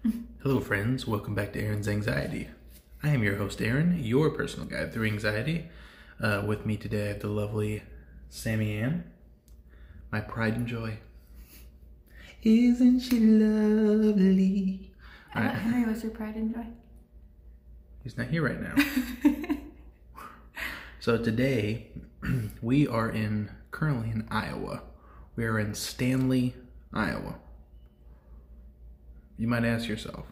Hello friends, welcome back to Aaron's Anxiety. I am your host Aaron, your personal guide through anxiety. With me today I have the lovely Sammy Ann, my pride and joy. Isn't she lovely? I thought Henry was your pride and joy. He's not here right now. So today we are currently in Iowa. We are in Stanley, Iowa. You might ask yourself,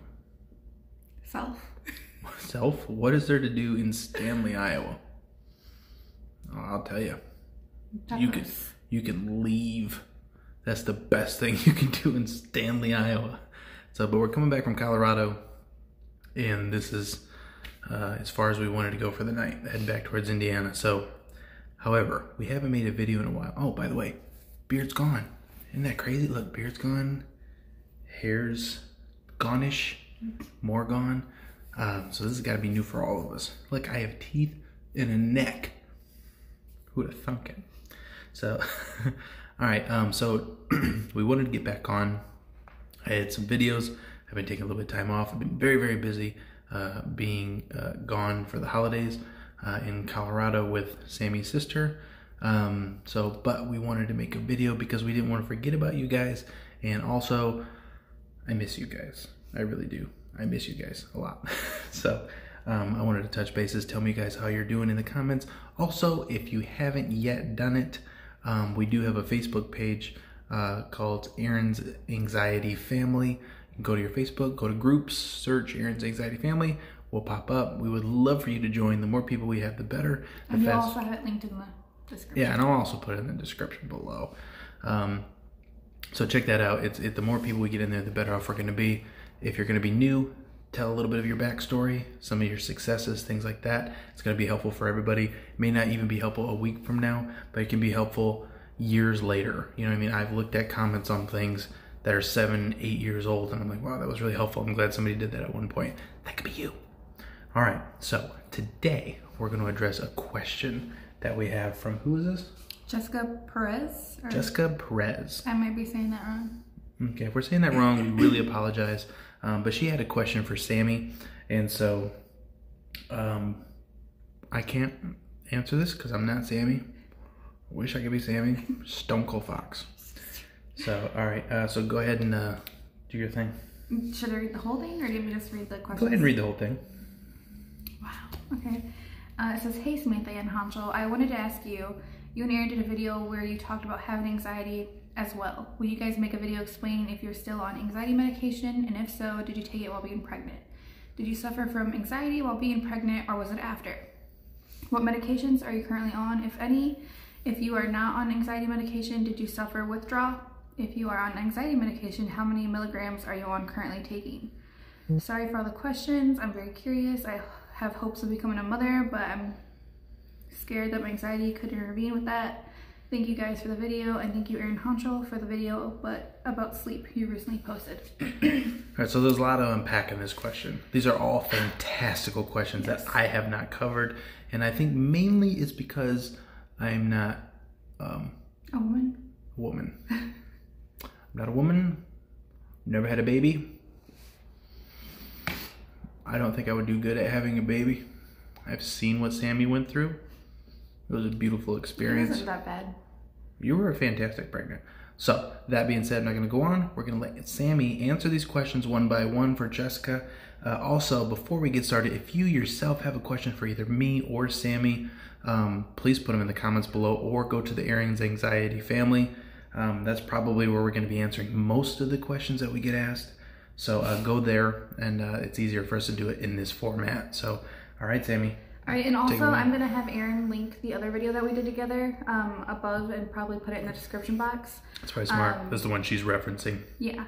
Self, what is there to do in Stanley, Iowa? Oh, I'll tell you. You can leave. That's the best thing you can do in Stanley, Iowa. But we're coming back from Colorado, and this is as far as we wanted to go for the night, heading back towards Indiana. So, however, we haven't made a video in a while. Oh, by the way, beard's gone. Isn't that crazy? Look, beard's gone. Hair's gone-ish. More gone. So this has got to be new for all of us. Look, I have teeth and a neck. Who would have thunk it? So, all right. So we wanted to get back on. I had some videos. I've been taking a little bit of time off. I've been very, very busy being gone for the holidays in Colorado with Sammy's sister. But we wanted to make a video because we didn't want to forget about you guys. And also, I miss you guys. I really do. I miss you guys a lot. So I wanted to touch bases. Tell me guys how you're doing in the comments. Also, if you haven't yet done it, we do have a Facebook page called Aaron's Anxiety Family. You can go to your Facebook, go to groups, search Aaron's Anxiety Family. We'll pop up. We would love for you to join. The more people we have, the better. And you'll also have it linked in the description. Yeah, and I'll also put it in the description below. So check that out. The more people we get in there, the better off we're going to be. If you're going to be new, tell a little bit of your backstory, some of your successes, things like that. It's going to be helpful for everybody. It may not even be helpful a week from now, but it can be helpful years later. You know what I mean? I've looked at comments on things that are 7, 8 years old, and I'm like, wow, that was really helpful. I'm glad somebody did that at one point. That could be you. All right, so today we're going to address a question that we have from, who is this? Jessica Perez? Jessica Perez. I might be saying that wrong. Okay, if we're saying that wrong, we really apologize. But she had a question for Sammy, and so I can't answer this because I'm not Sammy. I wish I could be Sammy. Stone Cold Fox. So, all right, so go ahead and do your thing. Should I read the whole thing, or do you want me to just read the question? Go ahead and read the whole thing. Wow, okay. It says, hey Samantha and Hancho, I wanted to ask you, you and Aaron did a video where you talked about having anxiety as well. Will you guys make a video explaining if you're still on anxiety medication, and if so, did you take it while being pregnant? Did you suffer from anxiety while being pregnant, or was it after? What medications are you currently on, if any? If you are not on anxiety medication, did you suffer withdrawal? If you are on anxiety medication, how many milligrams are you on currently taking? Sorry for all the questions. I'm very curious. I have hopes of becoming a mother, but I'm scared that my anxiety could intervene with that. Thank you guys for the video, and thank you Aaron Hancho for the video about sleep you recently posted. All right, so there's a lot to unpack in this question. These are all fantastical questions that I have not covered, and I think mainly it's because I'm not a woman. I'm not a woman. Never had a baby. I don't think I would do good at having a baby. I've seen what Sammy went through. It was a beautiful experience. It wasn't that bad. You were a fantastic pregnant. So, that being said, I'm not going to go on. We're going to let Sammy answer these questions one by one for Jessica. Also, before we get started, if you yourself have a question for either me or Sammy, please put them in the comments below, or go to the Aaron's Anxiety Family. That's probably where we're going to be answering most of the questions that we get asked. So, go there, and it's easier for us to do it in this format. So, all right, Sammy. All right, and also I'm going to have Aaron link the other video that we did together above, and probably put it in the description box. That's probably smart. That's the one she's referencing. Yeah.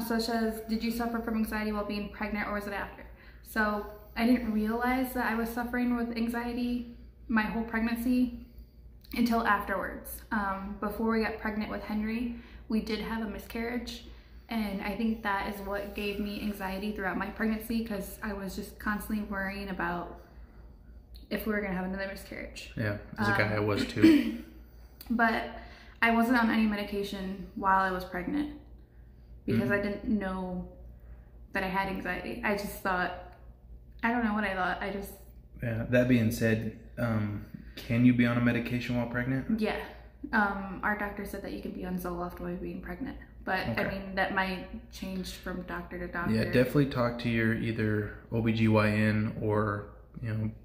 So it says, did you suffer from anxiety while being pregnant, or was it after? So I didn't realize that I was suffering with anxiety my whole pregnancy until afterwards. Before we got pregnant with Henry, we did have a miscarriage. And I think that is what gave me anxiety throughout my pregnancy, because I was just constantly worrying about if we were going to have another miscarriage. Yeah, as a guy I was too. But I wasn't on any medication while I was pregnant because I didn't know that I had anxiety. I just thought, I don't know what I thought. I just... Yeah, that being said, can you be on a medication while pregnant? Yeah. Our doctor said that you can be on Zoloft while being pregnant. But, okay. I mean, that might change from doctor to doctor. Yeah, definitely talk to your either OBGYN or,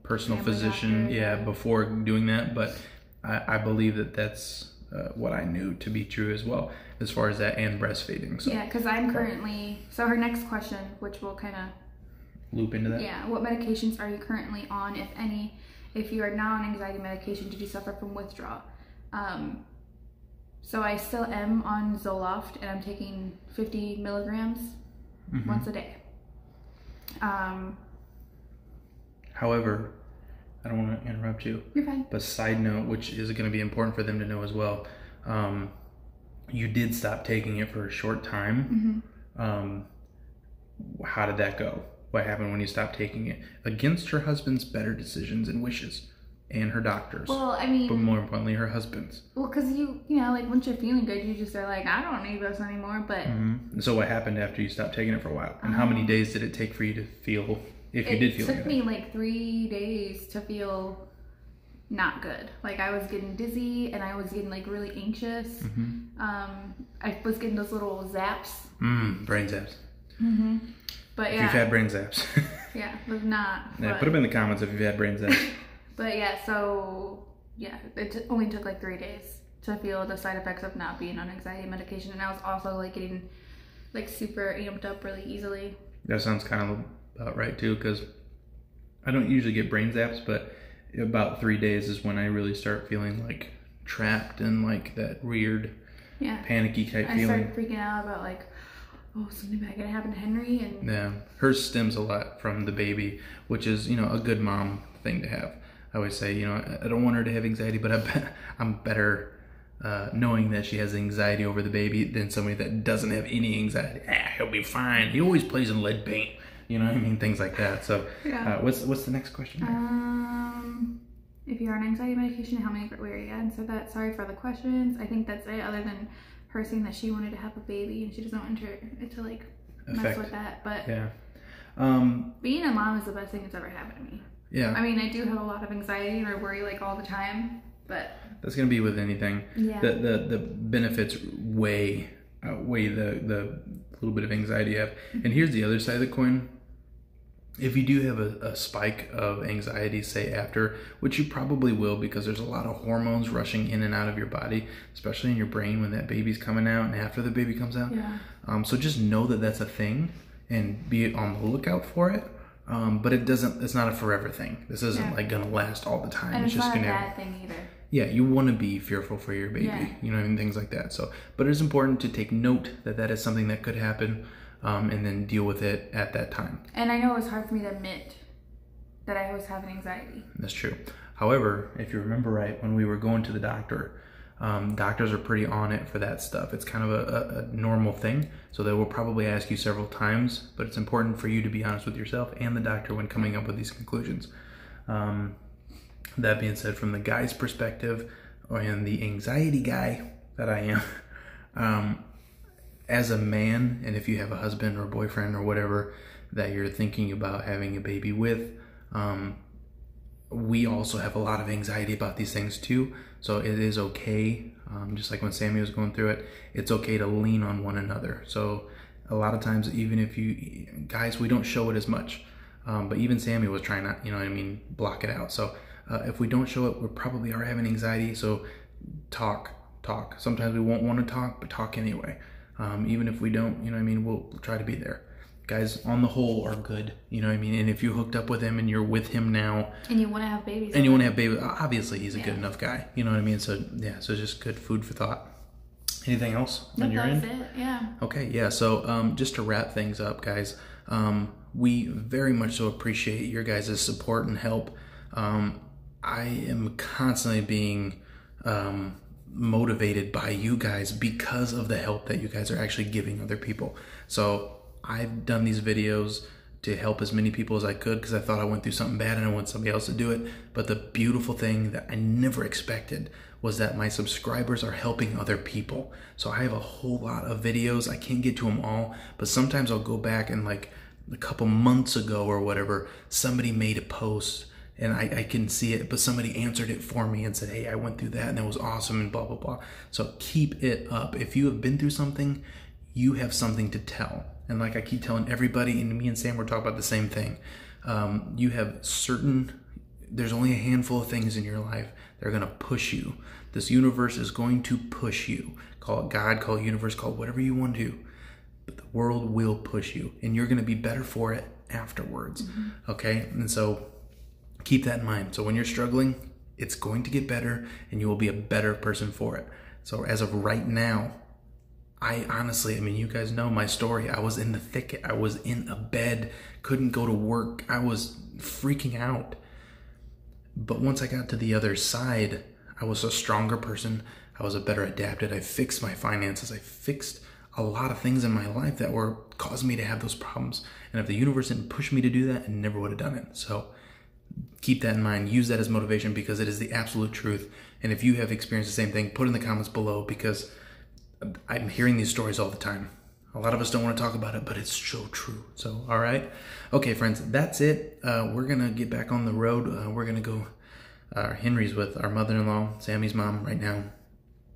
personal family physician, doctor, yeah, before doing that. But I believe that that's what I knew to be true as well, as far as that and breastfeeding. So. Yeah, because I'm currently... So her next question, which will kind of... Loop into that? Yeah. What medications are you currently on, if any? If you are not on anxiety medication, did you suffer from withdrawal? So I still am on Zoloft, and I'm taking 50 milligrams once a day. However, I don't want to interrupt you. You're fine. But side note, which is going to be important for them to know as well, you did stop taking it for a short time. How did that go? What happened when you stopped taking it? Against her husband's better decisions and wishes. And her doctors. Well, I mean... But more importantly, her husband's. Well, because you know, like, once you're feeling good, you just are like, I don't need this anymore, but... And so what happened after you stopped taking it for a while? And how many days did it take for you to feel, if you did feel It took me, like, 3 days to feel not good. Like, I was getting dizzy, and I was getting, like, really anxious. I was getting those little zaps. Brain zaps. But, yeah. If you've had brain zaps. Yeah, but not. Yeah, put them in the comments if you've had brain zaps. But yeah, so yeah, it only took like 3 days to feel the side effects of not being on anxiety medication. And I was also like getting like super amped up really easily. That sounds kind of about right too, because I don't usually get brain zaps, but about 3 days is when I really start feeling like trapped and like that weird, panicky type feeling. I started freaking out about like, oh, something bad gonna happen to Henry. And yeah, hers stems a lot from the baby, which is, a good mom thing to have. I always say, I don't want her to have anxiety, but I'm better knowing that she has anxiety over the baby than somebody that doesn't have any anxiety. He'll be fine. He always plays in lead paint. You know what I mean? Things like that. So what's the next question? If you're on anxiety medication, how many we already answered that. Sorry for the questions. I think that's it, other than her saying that she wanted to have a baby and she doesn't want it to like mess with that. But yeah. Being a mom is the best thing that's ever happened to me. Yeah. I mean, I do have a lot of anxiety and I worry like all the time, but that's gonna be with anything. Yeah. The benefits outweigh the little bit of anxiety you have. And here's the other side of the coin. If you do have a spike of anxiety, say after, which you probably will, because there's a lot of hormones rushing in and out of your body, especially in your brain when that baby's coming out and after the baby comes out. Yeah. So just know that that's a thing and be on the lookout for it. But it's not a forever thing. This isn't like gonna last all the time. And it's just not gonna, a bad thing either. Yeah, you want to be fearful for your baby, you know what I mean, things like that. So, but it's important to take note that is something that could happen, and then deal with it at that time. And I know it was hard for me to admit that I was having anxiety. That's true. However, if you remember right, when we were going to the doctor, doctors are pretty on it for that stuff. It's kind of a normal thing. So they will probably ask you several times, but it's important for you to be honest with yourself and the doctor when coming up with these conclusions. That being said, from the guy's perspective, and the anxiety guy that I am, as a man, and if you have a husband or boyfriend or whatever that you're thinking about having a baby with, we also have a lot of anxiety about these things too. So it is okay, just like when Sammy was going through it, it's okay to lean on one another. So a lot of times, even if guys, we don't show it as much, but even Sammy was trying not, block it out. So if we don't show it, we probably are having anxiety. So talk. Sometimes we won't want to talk, but talk anyway. Even if we don't, we'll try to be there. Guys, on the whole, are good, and if you hooked up with him and you're with him now and you want to have babies, obviously he's a good enough guy, so so just good food for thought. Anything else on your end? That's it. Yeah. Okay. Yeah. So just to wrap things up, guys, we very much so appreciate your guys' support and help. I am constantly being motivated by you guys because of the help that you guys are actually giving other people. So I've done these videos to help as many people as I could because I thought I went through something bad and I want somebody else to do it. But the beautiful thing that I never expected was that my subscribers are helping other people. So I have a whole lot of videos. I can't get to them all, but sometimes I'll go back and a couple months ago or whatever, somebody made a post and I can see it, but somebody answered it for me and said, hey, I went through that and that was awesome and blah, blah, blah. So keep it up. If you have been through something, you have something to tell. And like I keep telling everybody, and me and Sam, we're talking about the same thing. You have there's only a handful of things in your life that are going to push you. This universe is going to push you. Call it God, call it universe, call it whatever you want to. But the world will push you, and you're going to be better for it afterwards. Okay? And so keep that in mind. So when you're struggling, it's going to get better, and you will be a better person for it. So as of right now, I honestly, I mean, you guys know my story. I was in the thicket. I was in a bed, couldn't go to work. I was freaking out. But once I got to the other side, I was a stronger person. I was a better adapted. I fixed my finances. I fixed a lot of things in my life that were causing me to have those problems. And if the universe didn't push me to do that, I never would have done it. So keep that in mind. Use that as motivation, because it is the absolute truth. And if you have experienced the same thing, put in the comments below, because I'm hearing these stories all the time. A lot of us don't want to talk about it, but it's so true. So, all right. Okay, friends, that's it. We're going to get back on the road. We're going to go, Henry's with our mother-in-law, Sammy's mom, right now.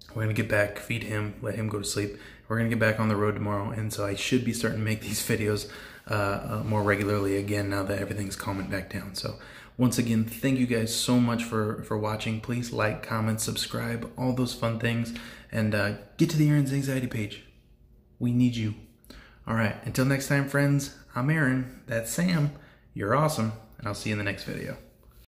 We're going to get back, feed him, let him go to sleep. We're going to get back on the road tomorrow. And so I should be starting to make these videos more regularly again now that everything's calming back down. So once again, thank you guys so much for watching. Please like, comment, subscribe, all those fun things. And get to the Aaron's Anxiety page. We need you. All right. Until next time, friends, I'm Aaron. That's Sam. You're awesome. And I'll see you in the next video.